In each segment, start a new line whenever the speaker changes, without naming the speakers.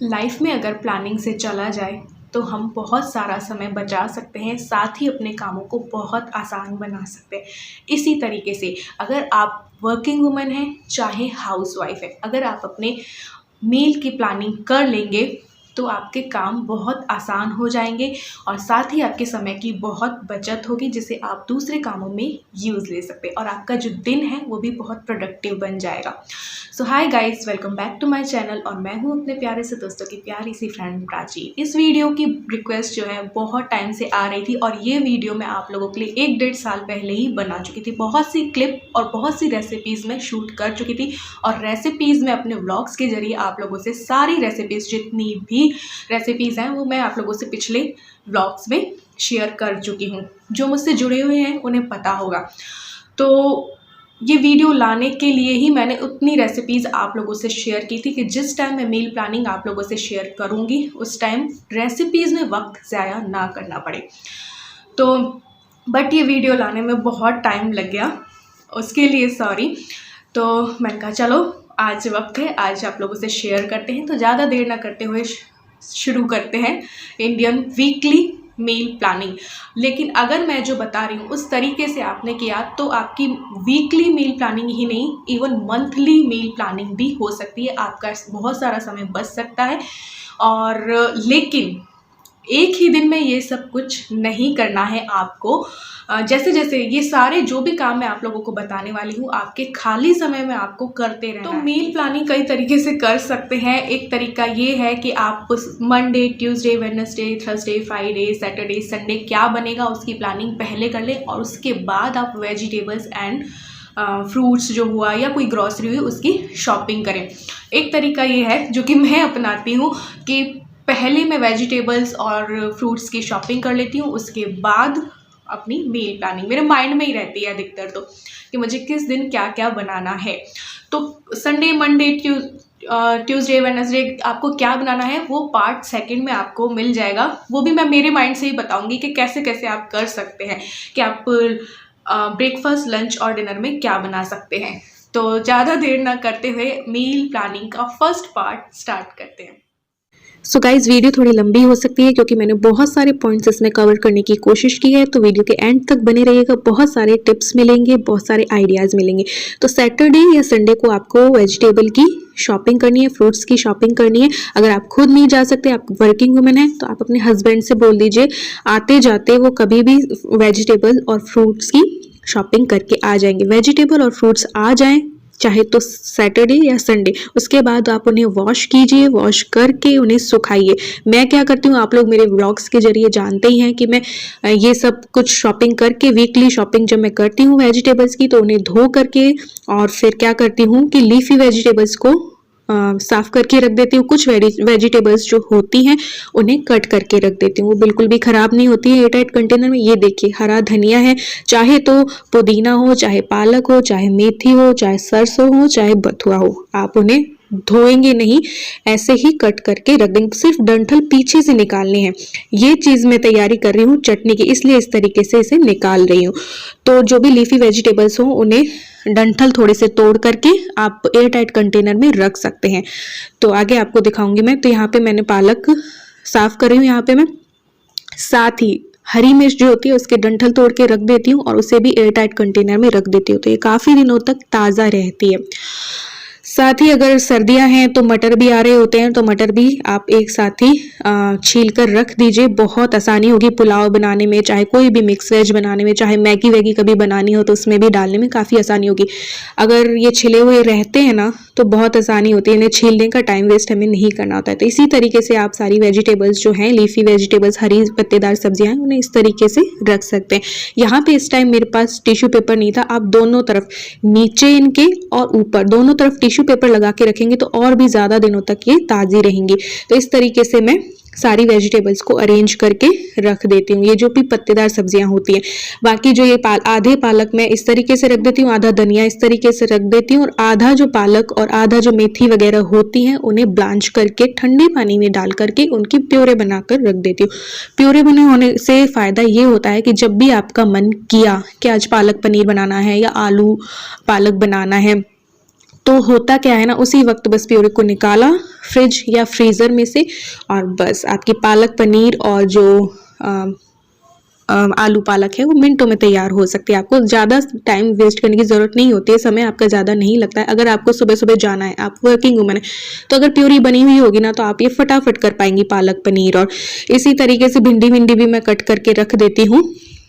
Life में अगर planning से चला जाए तो हम बहुत सारा समय बचा सकते हैं, साथ ही अपने कामों को बहुत आसान बना सकते हैं। इसी तरीके से अगर आप वर्किंग वुमन हैं चाहे हाउसवाइफ है, अगर आप अपने मील की प्लानिंग कर लेंगे तो आपके काम बहुत आसान हो जाएंगे और साथ ही आपके समय की बहुत बचत होगी, जिसे आप दूसरे कामों में यूज़ ले सकते हैं और आपका जो दिन है वो भी बहुत प्रोडक्टिव बन जाएगा। So hi guys, welcome back to my channel और मैं हूँ अपने प्यारे से दोस्तों की प्यारी सी फ्रेंड प्राची। इस वीडियो की रिक्वेस्ट जो है बहुत टाइम से आ रही थी और ये वीडियो मैं आप लोगों के लिए 1-1.5 साल पहले ही बना चुकी थी। बहुत सी क्लिप और बहुत सी रेसिपीज़ में शूट कर चुकी थी और रेसिपीज़ में अपने व्लॉग्स के जरिए आप लोगों से सारी रेसिपीज़, जितनी भी रेसिपीज़ हैं वो मैं आप लोगों से पिछले व्लॉग्स में शेयर कर चुकी हूँ। जो मुझसे जुड़े हुए हैं उन्हें पता होगा। तो ये वीडियो लाने के लिए ही मैंने उतनी रेसिपीज़ आप लोगों से शेयर की थी कि जिस टाइम मैं मील प्लानिंग आप लोगों से शेयर करूँगी उस टाइम रेसिपीज़ में वक्त ज़ाया ना करना पड़े। तो बट ये वीडियो लाने में बहुत टाइम लग गया, उसके लिए सॉरी। तो मैंने कहा चलो आज वक्त है, आज आप लोगों से शेयर करते हैं। तो ज़्यादा देर ना करते हुए शुरू करते हैं इंडियन वीकली मील प्लानिंग। लेकिन अगर मैं जो बता रही हूँ उस तरीके से आपने किया तो आपकी वीकली मील प्लानिंग ही नहीं, इवन मंथली मील प्लानिंग भी हो सकती है। आपका बहुत सारा समय बच सकता है। और लेकिन एक ही दिन में ये सब कुछ नहीं करना है आपको। जैसे जैसे ये सारे जो भी काम मैं आप लोगों को बताने वाली हूँ आपके खाली समय में आपको करते रहना। तो मील प्लानिंग कई तरीके से कर सकते हैं। एक तरीका ये है कि आप Monday, Tuesday, Wednesday, Thursday, Friday, Saturday, Sunday क्या बनेगा उसकी प्लानिंग पहले कर लें और उसके बाद आप वेजिटेबल्स एंड फ्रूट्स जो हुआ या कोई ग्रॉसरी हुई उसकी शॉपिंग करें। एक तरीका ये है जो कि मैं अपनाती हूँ कि पहले मैं वेजिटेबल्स और फ्रूट्स की शॉपिंग कर लेती हूँ, उसके बाद अपनी मील प्लानिंग मेरे माइंड में ही रहती है अधिकतर तो कि मुझे किस दिन क्या क्या बनाना है। तो संडे, मंडे, ट्यूसडे, वेडनेसडे आपको क्या बनाना है वो पार्ट सेकंड में आपको मिल जाएगा। वो भी मैं मेरे माइंड से ही बताऊंगी कि कैसे कैसे आप कर सकते हैं कि आप ब्रेकफास्ट, लंच और डिनर में क्या बना सकते हैं। तो ज़्यादा देर ना करते हुए मील प्लानिंग का फर्स्ट पार्ट स्टार्ट करते हैं।
सो गाइज वीडियो थोड़ी लंबी हो सकती है क्योंकि मैंने बहुत सारे पॉइंट्स इसमें कवर करने की कोशिश की है। तो वीडियो के एंड तक बने रहिएगा, बहुत सारे टिप्स मिलेंगे, बहुत सारे आइडियाज़ मिलेंगे। तो सैटरडे या संडे को आपको वेजिटेबल की शॉपिंग करनी है, फ्रूट्स की शॉपिंग करनी है। अगर आप खुद नहीं जा सकते, आप वर्किंग वुमेन हैं, तो आप अपने हस्बैंड से बोल दीजिए आते जाते वो कभी भी वेजिटेबल और फ्रूट्स की शॉपिंग करके आ जाएंगे। वेजिटेबल और फ्रूट्स आ जाएं चाहे तो सैटरडे या संडे, उसके बाद आप उन्हें वॉश कीजिए, वॉश करके उन्हें सुखाइए। मैं क्या करती हूँ आप लोग मेरे व्लॉग्स के जरिए जानते ही हैं कि मैं ये सब कुछ शॉपिंग करके, वीकली शॉपिंग जब मैं करती हूँ वेजिटेबल्स की तो उन्हें धो करके और फिर क्या करती हूँ कि लीफी वेजिटेबल्स को साफ करके रख देती हूँ। कुछ वेजिटेबल्स जो होती हैं उन्हें कट करके रख देती हूँ, वो बिल्कुल भी खराब नहीं होती है एयरटाइट कंटेनर में। ये देखिए हरा धनिया है, चाहे तो पुदीना हो, चाहे पालक हो, चाहे मेथी हो, चाहे सरसों हो, चाहे बथुआ हो, आप उन्हें धोएंगे नहीं, ऐसे ही कट करके रख देंगे। सिर्फ डंठल पीछे से निकालने हैं। ये चीज़ मैं तैयारी कर रही हूँ चटनी की, इसलिए इस तरीके से इसे निकाल रही हूँ। तो जो भी लीफी वेजिटेबल्स हो उन्हें डंठल थोड़े से तोड़ करके आप एयर टाइट कंटेनर में रख सकते हैं। तो आगे आपको दिखाऊंगी मैं। तो यहाँ पे मैंने पालक साफ कर रही हूँ। यहाँ पे मैं साथ ही हरी मिर्च जो होती है उसके डंठल तोड़ के रख देती हूँ और उसे भी एयर टाइट कंटेनर में रख देती हूँ, तो ये काफ़ी दिनों तक ताज़ा रहती है। साथ ही अगर सर्दियां हैं तो मटर भी आ रहे होते हैं, तो मटर भी आप एक साथ ही छील कर रख दीजिए। बहुत आसानी होगी पुलाव बनाने में, चाहे कोई भी मिक्स वेज बनाने में, चाहे मैगी वैगी कभी बनानी हो तो उसमें भी डालने में काफ़ी आसानी होगी। अगर ये छिले हुए रहते हैं ना तो बहुत आसानी होती है, इन्हें छीलने का टाइम वेस्ट हमें नहीं करना होता है। तो इसी तरीके से आप सारी वेजिटेबल्स जो हैं, लीफी वेजिटेबल्स, हरी पत्तेदार सब्जियां हैं, उन्हें इस तरीके से रख सकते हैं। यहाँ पे इस टाइम मेरे पास टिश्यू पेपर नहीं था, आप दोनों तरफ, नीचे इनके और ऊपर दोनों तरफ टिश्यू पेपर लगा के रखेंगे तो और भी ज़्यादा दिनों तक ये ताज़ी रहेंगी। तो इस तरीके से मैं सारी वेजिटेबल्स को अरेंज करके रख देती हूँ, ये जो भी पत्तेदार सब्जियां होती हैं। बाकी जो ये आधे पालक मैं इस तरीके से रख देती हूँ, आधा धनिया इस तरीके से रख देती हूँ और आधा जो पालक और आधा जो मेथी वगैरह होती हैं उन्हें ब्लांच करके ठंडे पानी में डाल करके उनकी प्योरे बनाकर रख देती हूँ। प्योरे बने होने से फ़ायदा ये होता है कि जब भी आपका मन किया कि आज पालक पनीर बनाना है या आलू पालक बनाना है तो होता क्या है ना, उसी वक्त बस प्योरी को निकाला फ्रिज या फ्रीज़र में से, और बस आपकी पालक पनीर और जो आलू पालक है वो मिनटों में तैयार हो सकती है। आपको ज़्यादा टाइम वेस्ट करने की ज़रूरत नहीं होती है, समय आपका ज़्यादा नहीं लगता है। अगर आपको सुबह सुबह जाना है, आप वर्किंग वुमन है, तो अगर प्योरी बनी हुई होगी ना तो आप ये फटाफट कर पाएंगी पालक पनीर। और इसी तरीके से भिंडी भी मैं कट करके रख देती हूँ।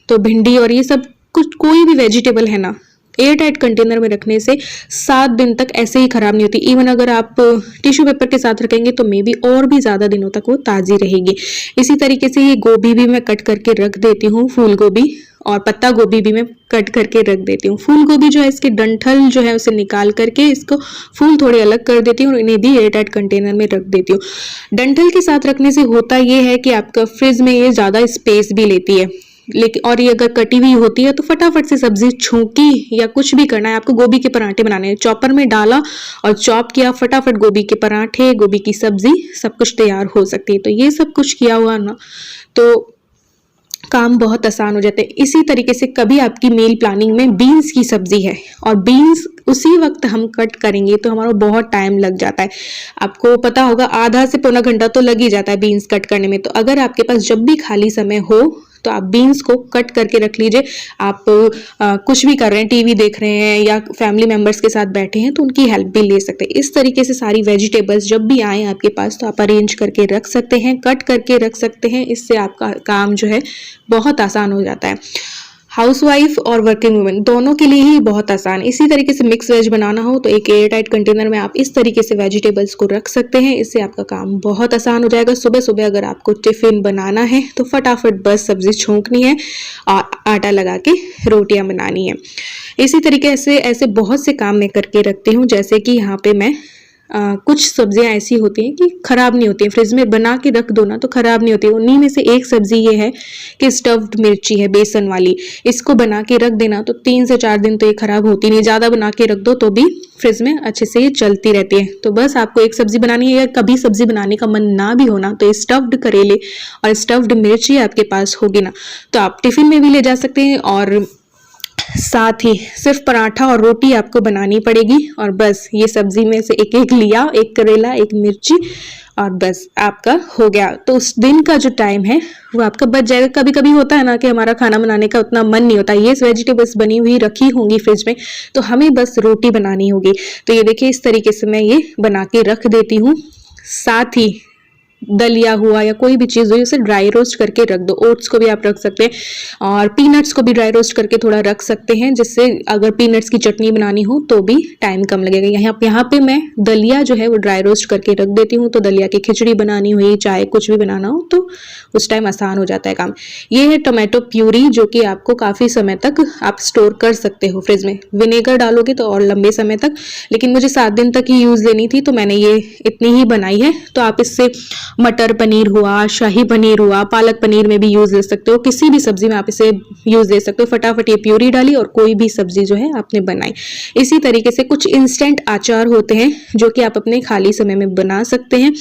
तो भिंडी और ये सब कुछ कोई भी वेजिटेबल है ना, एयर टाइट कंटेनर में रखने से 7 दिन तक ऐसे ही खराब नहीं होती। इवन अगर आप टिश्यू पेपर के साथ रखेंगे तो मे बी और भी ज़्यादा दिनों तक वो ताज़ी रहेगी। इसी तरीके से ये गोभी भी मैं कट करके रख देती हूँ, फूल गोभी और पत्ता गोभी भी मैं कट करके रख देती हूँ। फूल गोभी जो है इसके डंठल जो है उसे निकाल करके इसको फूल थोड़े अलग कर देती हूँ और इन्हें भी एयर टाइट कंटेनर में रख देती हूँ। डंठल के साथ रखने से होता ये है कि आपका फ्रिज में ये ज़्यादा स्पेस भी लेती है, लेकिन और ये अगर कटी हुई होती है तो फटाफट से सब्जी छौंकी या कुछ भी करना है, आपको गोभी के पराठे बनाने हैं, चॉपर में डाला और चॉप किया, फटाफट गोभी के पराठे, गोभी की सब्जी सब कुछ तैयार हो सकती है। तो ये सब कुछ किया हुआ ना तो काम बहुत आसान हो जाता है। इसी तरीके से कभी आपकी मील प्लानिंग में बीन्स की सब्जी है और बीन्स उसी वक्त हम कट करेंगे तो हमारा बहुत टाइम लग जाता है। आपको पता होगा आधा से पौना घंटा तो लग ही जाता है बीन्स कट करने में। तो अगर आपके पास जब भी खाली समय हो तो आप बीन्स को कट करके रख लीजिए। आप कुछ भी कर रहे हैं, टीवी देख रहे हैं या फैमिली मेंबर्स के साथ बैठे हैं तो उनकी हेल्प भी ले सकते हैं। इस तरीके से सारी वेजिटेबल्स जब भी आए आपके पास तो आप अरेंज करके रख सकते हैं, कट करके रख सकते हैं। इससे आपका काम जो है बहुत आसान हो जाता है। हाउसवाइफ और वर्किंग वुमेन दोनों के लिए ही बहुत आसान। इसी तरीके से मिक्स वेज बनाना हो तो एक एयर टाइट कंटेनर में आप इस तरीके से वेजिटेबल्स को रख सकते हैं। इससे आपका काम बहुत आसान हो जाएगा। सुबह सुबह अगर आपको टिफिन बनाना है तो फटाफट बस सब्जी छोंकनी है और आटा लगा के रोटियां बनानी है। इसी तरीके से ऐसे बहुत से काम मैं करके रखती हूँ। जैसे कि यहाँ पे मैं कुछ सब्जियां ऐसी होती हैं कि ख़राब नहीं होती हैं, फ्रिज में बना के रख दो ना तो ख़राब नहीं होती। उन्हीं में से एक सब्जी ये है कि स्टफ्ड मिर्ची है बेसन वाली। इसको बना के रख देना तो 3 से 4 दिन तो ये ख़राब होती नहीं। ज़्यादा बना के रख दो तो भी फ्रिज में अच्छे से ये चलती रहती है। तो बस आपको एक सब्जी बनानी है या कभी सब्जी बनाने का मन ना भी होना तो स्टफ्ड करेले और स्टफ्ड मिर्ची आपके पास होगी ना तो आप टिफिन में भी ले जा सकते हैं। और साथ ही सिर्फ पराठा और रोटी आपको बनानी पड़ेगी और बस ये सब्जी में से एक एक लिया, एक करेला, एक मिर्ची और बस आपका हो गया। तो उस दिन का जो टाइम है वो आपका बच जाएगा। कभी कभी होता है ना कि हमारा खाना बनाने का उतना मन नहीं होता, ये वेजिटेबल्स बनी हुई रखी होंगी फ्रिज में तो हमें बस रोटी बनानी होगी। तो ये देखिए इस तरीके से मैं ये बना के रख देती हूँ। साथ ही दलिया हुआ या कोई भी चीज़ हुई उसे ड्राई रोस्ट करके रख दो। ओट्स को भी आप रख सकते हैं और पीनट्स को भी ड्राई रोस्ट करके थोड़ा रख सकते हैं, जिससे अगर पीनट्स की चटनी बनानी हो तो भी टाइम कम लगेगा। यहाँ पे मैं दलिया जो है वो ड्राई रोस्ट करके रख देती हूँ। तो दलिया की खिचड़ी बनानी हुई, चाहे कुछ भी बनाना हो तो उस टाइम आसान हो जाता है काम। ये है टोमेटो प्यूरी जो कि आपको काफ़ी समय तक आप स्टोर कर सकते हो फ्रिज में। विनेगर डालोगे तो और लंबे समय तक, लेकिन मुझे 7 दिन तक ही यूज़ लेनी थी तो मैंने ये इतनी ही बनाई है। तो आप इससे मटर पनीर हुआ, शाही पनीर हुआ, पालक पनीर में भी यूज़ ले सकते हो, किसी भी सब्जी में आप इसे यूज़ ले सकते हो। फटाफट ये प्यूरी डाली और कोई भी सब्जी जो है आपने बनाई। इसी तरीके से कुछ इंस्टेंट अचार होते हैं जो कि आप अपने खाली समय में बना सकते हैं।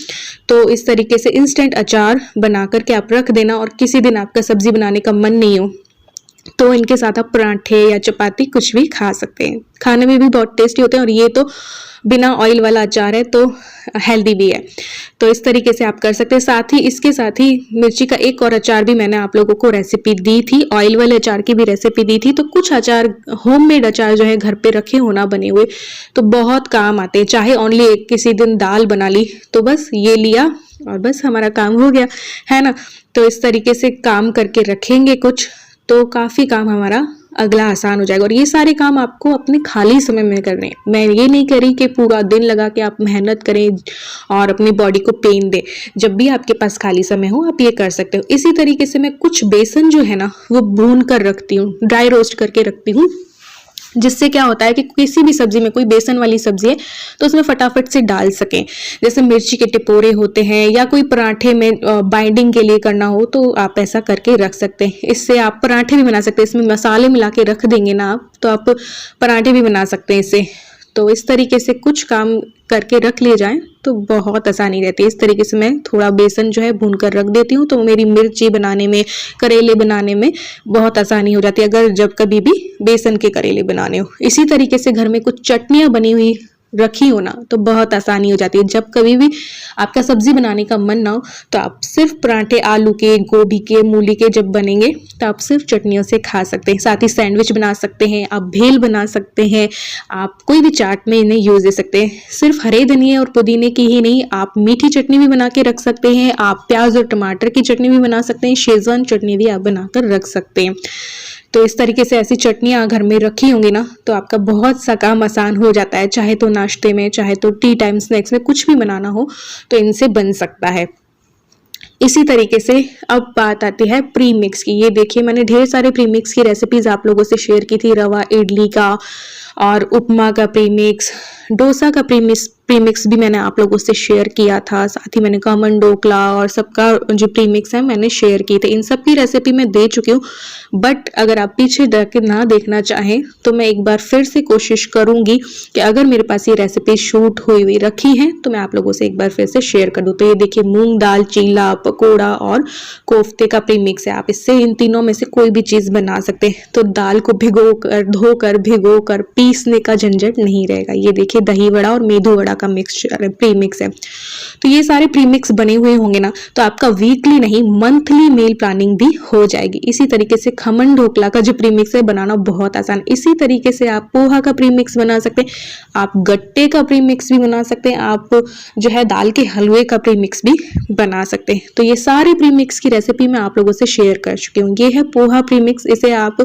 तो इस तरीके से इंस्टेंट अचार बना करके आप रख देना और किसी दिन आपका सब्जी बनाने का मन नहीं हो तो इनके साथ आप पराठे या चपाती कुछ भी खा सकते हैं। खाने में भी बहुत टेस्टी होते हैं और ये तो बिना ऑयल वाला अचार है तो हेल्दी भी है। तो इस तरीके से आप कर सकते हैं। साथ ही इसके साथ ही मिर्ची का एक और अचार भी मैंने आप लोगों को रेसिपी दी थी, ऑयल वाले अचार की भी रेसिपी दी थी। तो कुछ अचार होममेड अचार जो है घर पे रखे हो ना बने हुए तो बहुत काम आते हैं। चाहे ओनली एक किसी दिन दाल बना ली तो बस ये लिया और बस हमारा काम हो गया, है ना। तो इस तरीके से काम करके रखेंगे कुछ तो काफ़ी काम हमारा अगला आसान हो जाएगा। और ये सारे काम आपको अपने खाली समय में करने हैं। मैं ये नहीं कह रही कि पूरा दिन लगा के आप मेहनत करें और अपनी बॉडी को पेन दे। जब भी आपके पास खाली समय हो आप ये कर सकते हो। इसी तरीके से मैं कुछ बेसन जो है ना वो भून कर रखती हूँ, ड्राई रोस्ट करके रखती हूँ, जिससे क्या होता है कि किसी भी सब्जी में, कोई बेसन वाली सब्जी है तो उसमें फटाफट से डाल सकें। जैसे मिर्ची के टिपोरे होते हैं या कोई पराठे में बाइंडिंग के लिए करना हो तो आप ऐसा करके रख सकते हैं। इससे आप पराठे भी बना सकते हैं। इसमें मसाले मिला के रख देंगे ना आप तो आप पराठे भी बना सकते हैं इससे। तो इस तरीके से कुछ काम करके रख लिए जाएं तो बहुत आसानी रहती है। इस तरीके से मैं थोड़ा बेसन जो है भून कर रख देती हूँ तो मेरी मिर्ची बनाने में, करेले बनाने में बहुत आसानी हो जाती है, अगर जब कभी भी बेसन के करेले बनाने हो। इसी तरीके से घर में कुछ चटनियाँ बनी हुई रखी हो ना तो बहुत आसानी हो जाती है। जब कभी भी आपका सब्जी बनाने का मन ना हो तो आप सिर्फ पराठे आलू के, गोभी के, मूली के जब बनेंगे तो आप सिर्फ चटनियों से खा सकते हैं। साथ ही सैंडविच बना सकते हैं, आप भेल बना सकते हैं, आप कोई भी चाट में इन्हें यूज दे सकते हैं। सिर्फ हरे धनिया और पुदीने की ही नहीं, आप मीठी चटनी भी बना के रख सकते हैं, आप प्याज और टमाटर की चटनी भी बना सकते हैं, शेजवान चटनी भी आप बनाकर रख सकते हैं। तो इस तरीके से ऐसी चटनियाँ घर में रखी होंगी ना तो आपका बहुत सा काम आसान हो जाता है। चाहे तो नाश्ते में, चाहे तो टी टाइम स्नैक्स में कुछ भी बनाना हो तो इनसे बन सकता है। इसी तरीके से अब बात आती है प्री मिक्स की। ये देखिए मैंने ढेर सारे प्री मिक्स की रेसिपीज आप लोगों से शेयर की थी। रवा इडली का और उपमा का प्री मिक्स, डोसा का प्री मिक्स भी मैंने आप लोगों से शेयर किया था। साथ ही मैंने खमन ढोकला और सबका जो प्री मिक्स है मैंने शेयर की थी। इन सब की रेसिपी मैं दे चुकी हूँ, बट अगर आप पीछे ना देखना चाहें तो मैं एक बार फिर से कोशिश करूंगी कि अगर मेरे पास ये रेसिपी शूट हुई हुई रखी है तो मैं आप लोगों से एक बार फिर से शेयर कर दूँ। तो ये देखिए मूंग दाल चीला, पकोड़ा और कोफ्ते का प्री मिक्स है। आप इससे इन तीनों में से कोई भी चीज बना सकते हैं। तो दाल को भिगो कर पीसने का झंझट नहीं रहेगा। ये देखिए दही वड़ा और मेदू वड़ा का मिक्सचर प्री मिक्स है। तो ये सारे प्री मिक्स बने हुए होंगे ना तो आपका वीकली नहीं मंथली मील प्लानिंग भी हो जाएगी। इसी तरीके से खमन ढोकला का जो प्री मिक्स है बनाना बहुत आसान। इसी तरीके से आप पोहा का प्री मिक्स बना सकते हैं, आप गट्टे का प्री मिक्स भी बना सकते हैं, आप जो है दाल के हलवे का प्री मिक्स भी बना सकते हैं। तो ये सारे प्री मिक्स की रेसिपी मैं आप लोगों से शेयर कर चुकी हूँ। ये है पोहा प्री मिक्स। इसे आप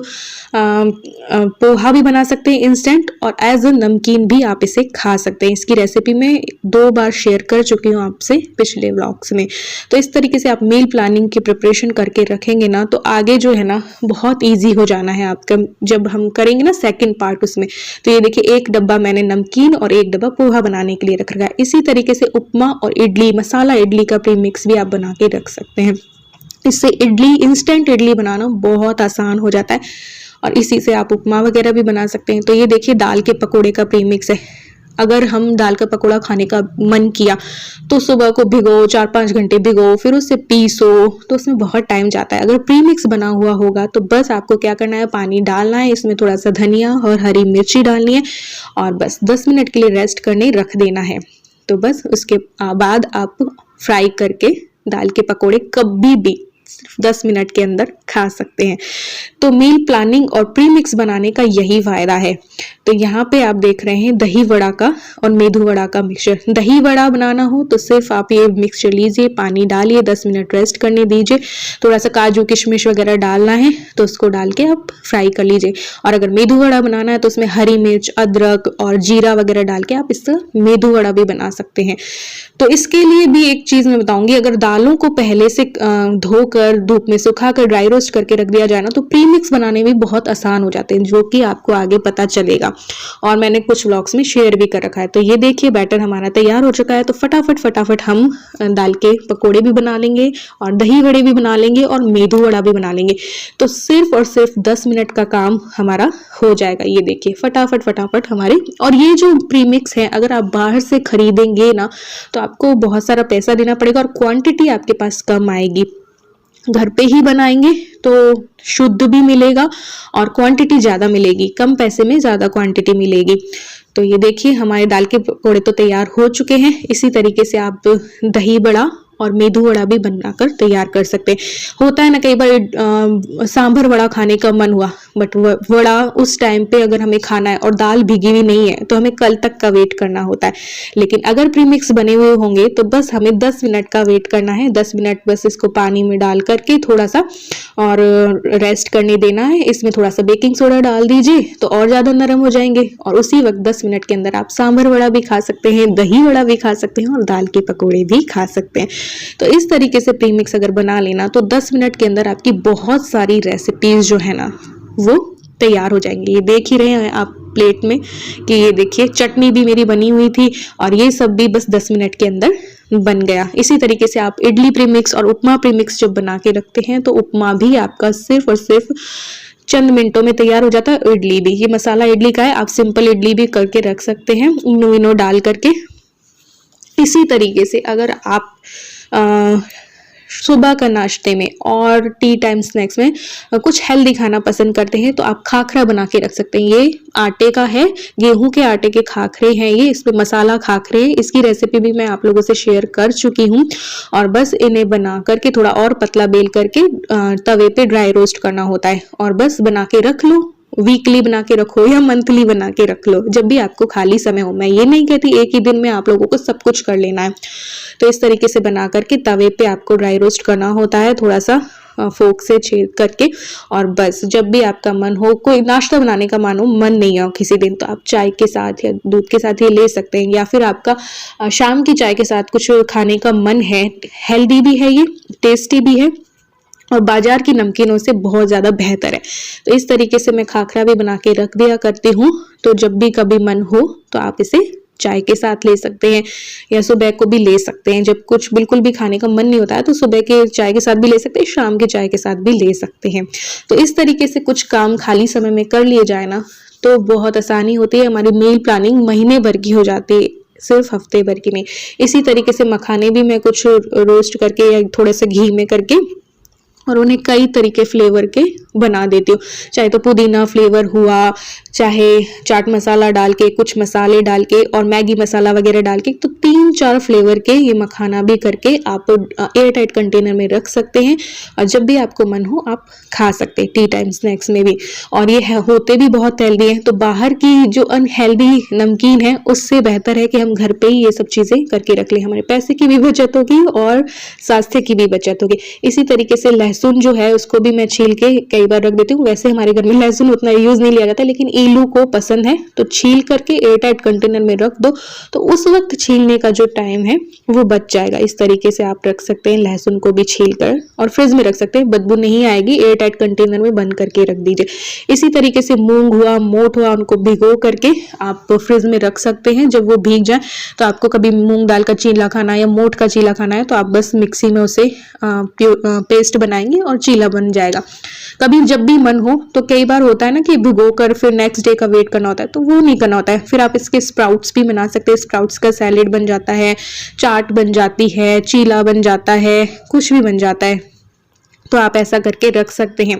पोहा भी बना सकते हैं इंस्टेंट और एज अ नमकीन भी आप इसे खा सकते हैं। इसकी रेसिपी मैं 2 बार शेयर कर चुकी हूँ आपसे पिछले व्लॉग्स में। तो इस तरीके से आप मील प्लानिंग की प्रिपरेशन करके रखेंगे ना तो आगे जो है ना बहुत इजी हो जाना है आपका। जब हम करेंगे ना सेकंड पार्ट उसमें, तो ये देखिए एक डब्बा मैंने नमकीन और एक डब्बा पोहा बनाने के लिए रख रखा है। इसी तरीके से उपमा और इडली, मसाला इडली का प्री मिक्स भी आप बना के रख सकते हैं। इससे इडली, इंस्टेंट इडली बनाना बहुत आसान हो जाता है और इसी से आप उपमा वगैरह भी बना सकते हैं। तो ये देखिए दाल के पकोड़े का प्री मिक्स है। अगर हम दाल का पकोड़ा खाने का मन किया तो सुबह को भिगो, 4-5 घंटे भिगो, फिर उससे पीसो तो उसमें बहुत टाइम जाता है। अगर प्री मिक्स बना हुआ होगा तो बस आपको क्या करना है, पानी डालना है, इसमें थोड़ा सा धनिया और हरी मिर्ची डालनी है और बस 10 मिनट के लिए रेस्ट करने रख देना है। तो बस उसके बाद आप फ्राई करके दाल के पकोड़े कभी भी सिर्फ 10 मिनट के अंदर खा सकते हैं। तो मील प्लानिंग और प्री मिक्स बनाने का यही फायदा है। तो यहाँ पे आप देख रहे हैं दही वड़ा का और मेदू वड़ा का मिक्सचर। दही वड़ा बनाना हो तो सिर्फ आप ये मिक्सचर लीजिए, पानी डालिए, 10 मिनट रेस्ट करने दीजिए, थोड़ा सा काजू किशमिश वगैरह डालना है तो उसको डाल के आप फ्राई कर लीजिए। और अगर मेदू वड़ा बनाना है तो उसमें हरी मिर्च, अदरक और जीरा वगैरह डाल के आप इसका मेदू वड़ा भी बना सकते हैं। तो इसके लिए भी एक चीज मैं बताऊंगी, अगर दालों को पहले से धोकर धूप में सुखाकर ड्राई रोस्ट करके रख दिया जाए ना तो प्री मिक्स बनाने में बहुत आसान हो जाते हैं, जो कि आपको आगे पता चलेगा और मैंने कुछ व्लॉग्स में शेयर भी कर रखा है। तो ये देखिए बैटर हमारा तैयार हो चुका है। तो फटाफट हम दाल के पकोड़े भी बना लेंगे और दही वड़े भी बना लेंगे और मेदू वड़ा भी बना लेंगे। तो सिर्फ और सिर्फ 10 मिनट का काम हमारा हो जाएगा। ये देखिए फटाफट हमारे। और ये जो प्री मिक्स है अगर आप बाहर से खरीदेंगे ना तो आपको बहुत सारा पैसा देना पड़ेगा और क्वांटिटी आपके पास कम आएगी। घर पे ही बनाएंगे तो शुद्ध भी मिलेगा और क्वांटिटी ज़्यादा मिलेगी, कम पैसे में ज़्यादा क्वांटिटी मिलेगी। तो ये देखिए हमारे दाल के पकौड़े तो तैयार हो चुके हैं। इसी तरीके से आप दही बड़ा और मेदू वड़ा भी बनाकर तैयार कर सकते हैं। होता है ना कई बार सांभर वड़ा खाने का मन हुआ, बट वड़ा उस टाइम पे अगर हमें खाना है और दाल भीगी हुई नहीं है तो हमें कल तक का वेट करना होता है। लेकिन अगर प्रीमिक्स बने हुए होंगे तो बस हमें 10 मिनट का वेट करना है। 10 मिनट बस इसको पानी में डाल करके थोड़ा सा और रेस्ट करने देना है। इसमें थोड़ा सा बेकिंग सोडा डाल दीजिए तो और ज़्यादा नरम हो जाएंगे और उसी वक्त 10 मिनट के अंदर आप सांभर वड़ा भी खा सकते हैं, दही वड़ा भी खा सकते हैं और दाल के पकौड़े भी खा सकते हैं। तो इस तरीके से प्रीमिक्स अगर बना लेना तो 10 मिनट के अंदर आपकी बहुत सारी रेसिपीज जो है ना वो तैयार हो जाएंगी। ये देख ही रहे हैं आप प्लेट में कि ये देखिए चटनी भी मेरी बनी हुई थी और ये सब भी बस 10 मिनट के अंदर बन गया। इसी तरीके से आप इडली प्रीमिक्स और उपमा प्रीमिक्स जब बना के रखते हैं तो उपमा भी आपका सिर्फ और सिर्फ चंद मिनटों में तैयार हो जाता है। इडली भी, ये मसाला इडली का है, आप सिंपल इडली भी करके रख सकते हैं इनो विनो डाल करके। इसी तरीके से अगर आप सुबह का नाश्ते में और टी टाइम स्नैक्स में कुछ हेल्दी खाना पसंद करते हैं तो आप खाखरा बना के रख सकते हैं। ये आटे का है, गेहूं के आटे के खाखरे हैं ये, इस पे मसाला खाखरे हैं। इसकी रेसिपी भी मैं आप लोगों से शेयर कर चुकी हूँ। और बस इन्हें बना करके थोड़ा और पतला बेल करके तवे पे ड्राई रोस्ट करना होता है और बस बना के रख लो। वीकली बना के रखो या मंथली बना के रख लो, जब भी आपको खाली समय हो। मैं ये नहीं कहती एक ही दिन में आप लोगों को सब कुछ कर लेना है। तो इस तरीके से बना करके तवे पे आपको ड्राई रोस्ट करना होता है, थोड़ा सा फोक से छेद करके। और बस जब भी आपका मन हो, कोई नाश्ता बनाने का मन नहीं हो किसी दिन, तो आप चाय के साथ या दूध के साथ ये ले सकते हैं। या फिर आपका शाम की चाय के साथ कुछ खाने का मन है, हेल्दी भी है, ये टेस्टी भी है और बाजार की नमकीनों से बहुत ज़्यादा बेहतर है। तो इस तरीके से मैं खाखरा भी बना के रख दिया करती हूँ। तो जब भी कभी मन हो तो आप इसे चाय के साथ ले सकते हैं या सुबह को भी ले सकते हैं। जब कुछ बिल्कुल भी खाने का मन नहीं होता है तो सुबह के चाय के साथ भी ले सकते हैं, शाम के चाय के साथ भी ले सकते हैं। तो इस तरीके से कुछ काम खाली समय में कर लिए जाए ना तो बहुत आसानी होती है। हमारी मील प्लानिंग महीने भर की हो जाती है, सिर्फ हफ्ते भर की नहीं। इसी तरीके से मखाने भी मैं कुछ रोस्ट करके या थोड़े से घी में करके और उन्हें कई तरीके फ्लेवर के बना देती हूँ। चाहे तो पुदीना फ्लेवर हुआ, चाहे चाट मसाला डाल के, कुछ मसाले डाल के और मैगी मसाला वगैरह डाल के, तो 3-4 फ्लेवर के ये मखाना भी करके आप एयर टाइट कंटेनर में रख सकते हैं और जब भी आपको मन हो आप खा सकते हैं, टी टाइम स्नैक्स में भी। और ये होते भी बहुत हेल्दी हैं। तो बाहर की जो अनहेल्दी नमकीन है उससे बेहतर है कि हम घर पे ही ये सब चीज़ें करके रख लें। हमारे पैसे की भी बचत होगी और स्वास्थ्य की भी बचत होगी। इसी तरीके से लहसुन जो है उसको भी मैं छील के कई बार रख देती हूँ। वैसे हमारे घर में लहसुन उतना यूज नहीं लिया जाता, लेकिन ईलू को पसंद है तो छील करके एयर टाइट कंटेनर में रख दो, तो उस वक्त छीलने का जो टाइम है वो बच जाएगा। इस तरीके से आप रख सकते हैं लहसुन को भी छील कर और फ्रिज में रख सकते हैं, बदबू नहीं आएगी। एयर टाइट कंटेनर में बंद करके रख दीजिए। इसी तरीके से मूंग हुआ, मोठ हुआ, उनको भिगो करके आप फ्रिज में रख सकते हैं। जब वो भीग जाए तो आपको कभी मूंग दाल का चीला खाना है या मोठ का चीला खाना है तो आप बस मिक्सी में उसे पेस्ट बनाएंगे और चीला बन जाएगा। कभी जब भी मन हो तो कई बार होता है ना कि भिगो कर फिर नेक्स्ट डे का वेट करना होता है, तो वो नहीं करना होता है। फिर आप इसके स्प्राउट्स भी बना सकते हैं। स्प्राउट्स का सैलेड बन जाता है, चाट बन जाती है, चीला बन जाता है, कुछ भी बन जाता है। तो आप ऐसा करके रख सकते हैं।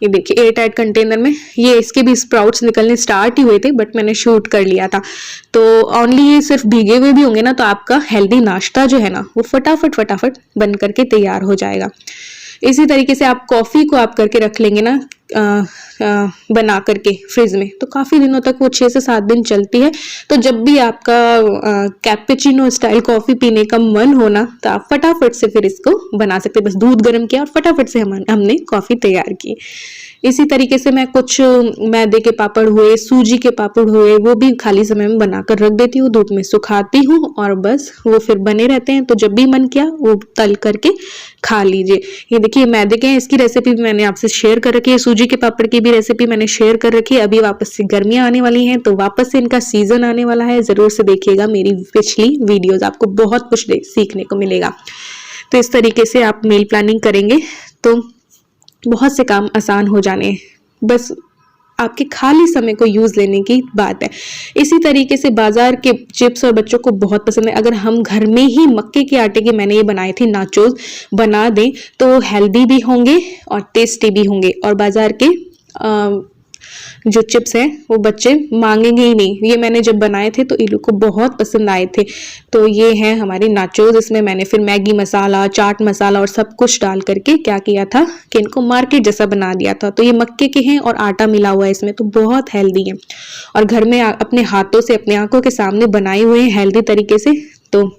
ये देखिए एयर टाइट कंटेनर में ये इसके भी स्प्राउट्स निकलने स्टार्ट ही हुए थे, बट मैंने शूट कर लिया था। तो ओनली ये सिर्फ भीगे हुए भी होंगे ना तो आपका हेल्दी नाश्ता जो है ना वो फटाफट बन करके तैयार हो जाएगा। इसी तरीके से आप कॉफ़ी को आप करके रख लेंगे ना बना करके फ्रिज में, तो काफ़ी दिनों तक वो 6 से 7 दिन चलती है। तो जब भी आपका कैपेचिनो स्टाइल कॉफ़ी पीने का मन हो ना तो आप फटाफट से फिर इसको बना सकते हैं। बस दूध गर्म किया और फटाफट से हमने कॉफ़ी तैयार की। इसी तरीके से मैं कुछ मैदे के पापड़ हुए, सूजी के पापड़ हुए, वो भी खाली समय में बनाकर रख देती हूँ, धूप में सुखाती हूँ और बस वो फिर बने रहते हैं। तो जब भी मन किया वो तल करके खा लीजिए। ये देखिए मैदे के हैं, इसकी रेसिपी मैंने आपसे शेयर कर रखी है। सूजी के पापड़ की भी रेसिपी मैंने शेयर कर रखी है। अभी वापस से गर्मियाँ आने वाली हैं तो वापस से इनका सीजन आने वाला है। जरूर से देखिएगा मेरी पिछली वीडियोज, आपको बहुत कुछ सीखने को मिलेगा। तो इस तरीके से आप मील प्लानिंग करेंगे तो बहुत से काम आसान हो जाने, बस आपके खाली समय को यूज लेने की बात है। इसी तरीके से बाजार के चिप्स और बच्चों को बहुत पसंद है। अगर हम घर में ही मक्के के आटे के, मैंने ये बनाए थे नाचोस, बना दें तो हेल्दी भी होंगे और टेस्टी भी होंगे। और बाजार के जो चिप्स हैं वो बच्चे मांगेंगे ही नहीं। ये मैंने जब बनाए थे तो इलू को बहुत पसंद आए थे। तो ये है हमारी नाचोस। इसमें मैंने फिर मैगी मसाला, चाट मसाला और सब कुछ डाल करके क्या किया था कि इनको मार्केट जैसा बना दिया था। तो ये मक्के के हैं और आटा मिला हुआ है इसमें, तो बहुत हेल्दी है और घर में अपने हाथों से अपने आंखों के सामने बनाए हुए हैं हेल्दी तरीके से, तो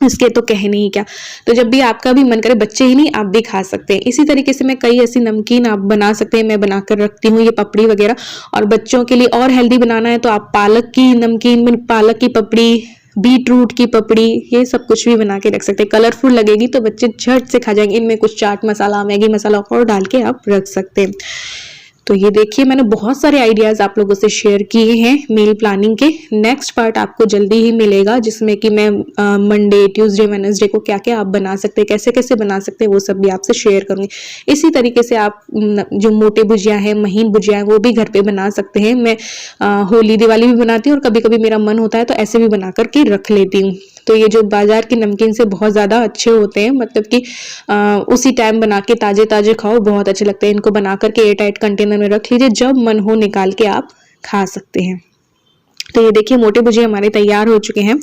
इसके तो कहने ही क्या। तो जब भी आपका भी मन करे, बच्चे ही नहीं आप भी खा सकते हैं। इसी तरीके से मैं कई ऐसी नमकीन आप बना सकते हैं, मैं बनाकर रखती हूँ ये पपड़ी वगैरह। और बच्चों के लिए और हेल्दी बनाना है तो आप पालक की नमकीन में पालक की पपड़ी, बीट रूट की पपड़ी, ये सब कुछ भी बना के रख सकते हैं। कलरफुल लगेगी तो बच्चे झट से खा जाएंगे। इनमें कुछ चाट मसाला, मैगी मसाला और डाल के आप रख सकते हैं। तो ये देखिए मैंने बहुत सारे आइडियाज आप लोगों से शेयर किए हैं मील प्लानिंग के। नेक्स्ट पार्ट आपको जल्दी ही मिलेगा जिसमें कि मैं मंडे, ट्यूसडे, वेडनेसडे को क्या क्या आप बना सकते हैं, कैसे कैसे बना सकते हैं, वो सब भी आपसे शेयर करूंगी। इसी तरीके से आप जो मोटे भुजिया है, महीन भुजिया है, वो भी घर पे बना सकते हैं। मैं होली दिवाली भी बनाती हूँ और कभी कभी मेरा मन होता है तो ऐसे भी बना करके रख लेती हूँ। तो ये जो बाजार की नमकीन से बहुत ज़्यादा अच्छे होते हैं, मतलब कि उसी टाइम बना के ताज़े ताज़े खाओ, बहुत अच्छे लगते हैं। इनको बना करके एयर टाइट कंटेनर में रख लीजिए, जब मन हो निकाल के आप खा सकते हैं। तो ये देखिए मोटे भुजिया हमारे तैयार हो चुके हैं।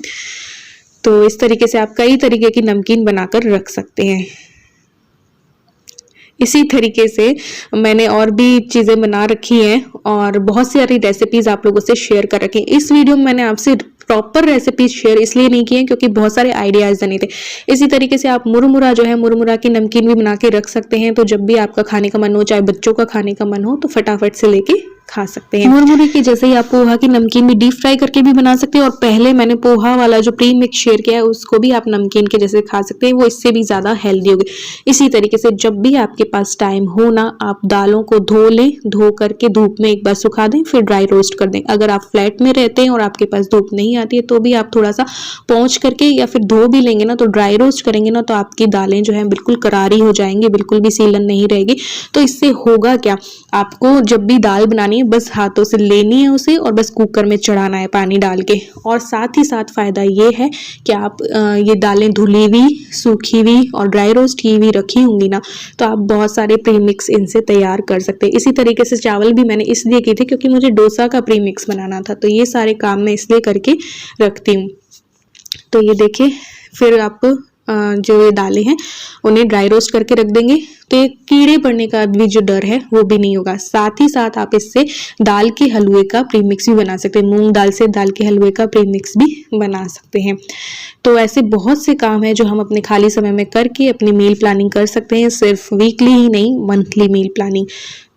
तो इस तरीके से आप कई तरीके की नमकीन बनाकर रख सकते हैं। इसी तरीके से मैंने और भी चीज़ें बना रखी हैं और बहुत सारी रेसिपीज़ आप लोगों से शेयर कर रखी हैं। इस वीडियो में मैंने आपसे प्रॉपर रेसिपीज शेयर इसलिए नहीं किए क्योंकि बहुत सारे आइडियाज़ नहीं थे। इसी तरीके से आप मुरमुरा जो है, मुरमुरा की नमकीन भी बना के रख सकते हैं। तो जब भी आपका खाने का मन हो, चाहे बच्चों का खाने का मन हो, तो फटाफट से लेके खा सकते हैं। मुरमुरे की जैसे ही आप पोहा की नमकीन भी डीप फ्राई करके भी बना सकते हैं, और पहले मैंने पोहा वाला जो प्री मिक्स शेयर किया है उसको भी आप नमकीन के जैसे खा सकते हैं, वो इससे भी ज़्यादा हेल्दी होगी। इसी तरीके से जब भी आपके पास टाइम हो ना, आप दालों को धो लें, धो करके धूप में एक बार सुखा दें, फिर ड्राई रोस्ट कर दें। अगर आप फ्लैट में रहते हैं और आपके पास धूप नहीं आती है तो भी आप थोड़ा सा पोंछ करके या फिर धो भी लेंगे ना, तो ड्राई रोस्ट करेंगे ना, तो आपकी दालें जो है बिल्कुल करारी हो जाएंगी, बिल्कुल भी सीलन नहीं रहेगी। तो इससे होगा क्या, आपको जब भी दाल बनानी है बस हाथों से लेनी है उसे और बस कुकर में चढ़ाना है पानी डाल के। और साथ ही साथ फ़ायदा ये है कि आप ये दालें धुली हुई, सूखी हुई और ड्राई रोस्ट की हुई रखी होंगी ना, तो आप बहुत सारे प्री मिक्स इनसे तैयार कर सकते हैं। इसी तरीके से चावल भी मैंने इसलिए की थी क्योंकि मुझे डोसा का प्री मिक्स बनाना था, तो ये सारे काम मैं इसलिए करके रखती हूँ। तो ये देखिए, फिर आप जो ये दालें हैं उन्हें ड्राई रोस्ट करके रख देंगे, तो ये कीड़े पड़ने का भी जो डर है वो भी नहीं होगा। साथ ही साथ आप इससे दाल के हलवे का प्रीमिक्स भी बना सकते हैं, मूंग दाल से दाल के हलवे का प्रीमिक्स भी बना सकते हैं। तो ऐसे बहुत से काम है जो हम अपने खाली समय में करके अपनी मील प्लानिंग कर सकते हैं, सिर्फ वीकली ही नहीं, मंथली मील प्लानिंग।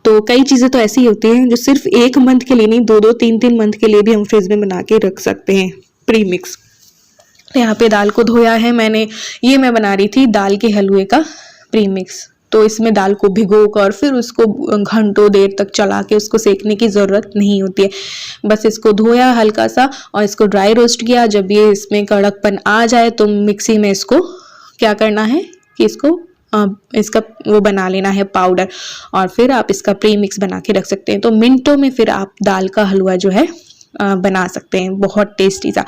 तो कई चीज़ें तो ऐसी होती हैं जो सिर्फ एक मंथ के लिए नहीं, 2-2, 3-3 मंथ के लिए भी हम फ्रिज में बना के रख सकते हैं प्रीमिक्स। यहाँ पे दाल को धोया है मैंने, ये मैं बना रही थी दाल के हलवे का प्रीमिक्स। तो इसमें दाल को भिगो कर फिर उसको घंटों देर तक चला के उसको सेकने की ज़रूरत नहीं होती है। बस इसको धोया हल्का सा और इसको ड्राई रोस्ट किया। जब ये इसमें कड़कपन आ जाए तो मिक्सी में इसको क्या करना है कि इसका वो बना लेना है पाउडर, और फिर आप इसका प्रीमिक्स बना के रख सकते हैं। तो मिनटों में फिर आप दाल का हलवा जो है बना सकते हैं, बहुत टेस्टी सा।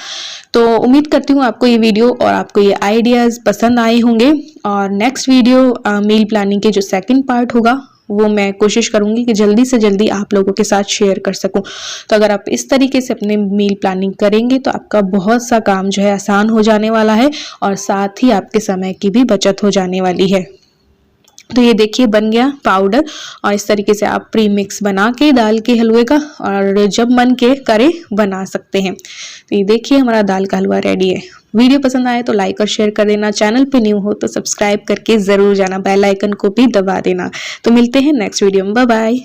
तो उम्मीद करती हूँ आपको ये वीडियो और आपको ये आइडियाज़ पसंद आए होंगे। और नेक्स्ट वीडियो मील प्लानिंग के जो सेकंड पार्ट होगा वो मैं कोशिश करूँगी कि जल्दी से जल्दी आप लोगों के साथ शेयर कर सकूँ। तो अगर आप इस तरीके से अपने मील प्लानिंग करेंगे तो आपका बहुत सा काम जो है आसान हो जाने वाला है, और साथ ही आपके समय की भी बचत हो जाने वाली है। तो ये देखिए बन गया पाउडर, और इस तरीके से आप प्री मिक्स बना के दाल के हलवे का, और जब मन के करे बना सकते हैं। तो ये देखिए हमारा दाल का हलवा रेडी है। वीडियो पसंद आए तो लाइक और शेयर कर देना, चैनल पे न्यू हो तो सब्सक्राइब करके ज़रूर जाना, बेल आइकन को भी दबा देना। तो मिलते हैं नेक्स्ट वीडियो में, बाय बाय।